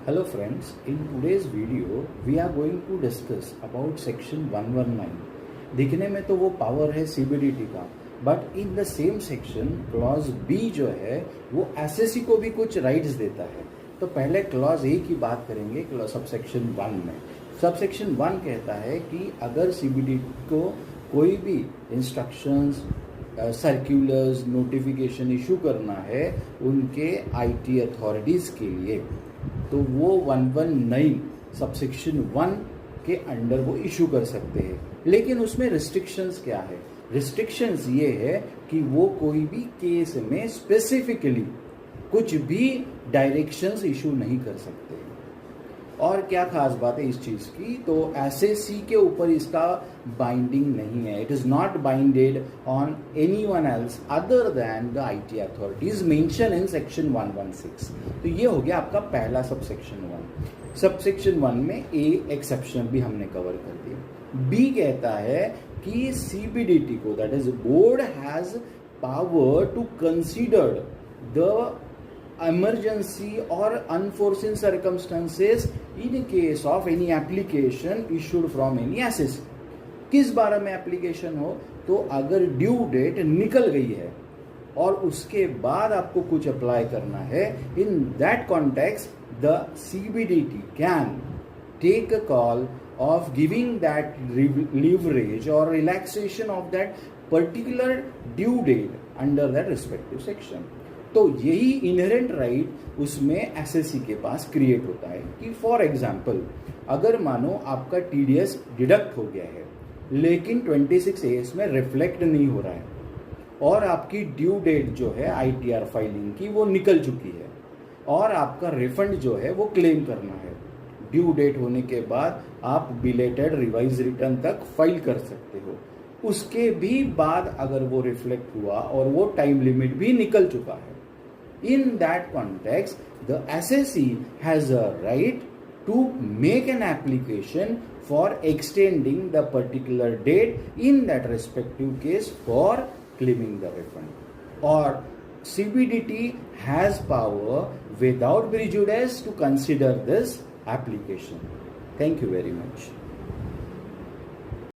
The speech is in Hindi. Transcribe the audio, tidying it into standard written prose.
Hello friends, in today's video we are going to discuss about section 119. दिखने में तो वो पावर है CBDT का, but in the same section clause B जो है वो एसएससी को भी कुछ राइट्स देता है. तो पहले क्लॉज ए की बात करेंगे सबसेक्शन 1 में. सबसेक्शन 1 कहता है कि अगर CBDT को कोई भी इंस्ट्रक्शंस, सर्क्यूलर्स, नोटिफिकेशन इशू करना है उनके IT अथॉरिटीज़ के लिए, तो वो 119 सबसेक्शन 1 के अंडर वो इशू कर सकते हैं. लेकिन उसमें रिस्ट्रिक्शंस क्या है? रिस्ट्रिक्शंस ये है कि वो कोई भी केस में स्पेसिफिकली कुछ भी डायरेक्शंस इशू नहीं कर सकते. और क्या खास बात है इस चीज़ की, तो एसएससी के ऊपर इसका बाइंडिंग नहीं है. It is not binded on any one else other than the IT authorities mention in section 116. तो ये हो गया आपका पहला सबसेक्शन 1. सबसेक्शन 1 में ए एक्सेप्शन भी हमने कवर कर दिया. बी कहता है कि CBDT को, that is board has power to consider the emergency or unforeseen circumstances in case of any application issued from any assessee. किस बारे में एप्लीकेशन हो? तो अगर ड्यू डेट निकल गई है और उसके बाद आपको कुछ अप्लाई करना है, in that context the CBDT can take a call of giving that leverage or relaxation of that particular due date under that respective section. तो यही इनहेरेंट राइट उसमें एसएससी के पास क्रिएट होता है कि फॉर एग्जांपल अगर मानो आपका TDS डिडक्ट हो गया है लेकिन 26AS में रिफ्लेक्ट नहीं हो रहा है और आपकी ड्यू डेट जो है ITR फाइलिंग की वो निकल चुकी है और आपका रिफंड जो है वो क्लेम करना है. ड्यू डेट होने के बाद आप बिलेटेड रिवाइज रिटर्न तक फाइल कर सकते हो. उसके भी बाद अगर वो रिफ्लेक्ट हुआ और वो टाइम लिमिट भी निकल चुका है, in that context the SSE has a right to make an application for extending the particular date in that respective case for claiming the refund. Or CBDT has power without prejudice to consider this application. Thank you very much.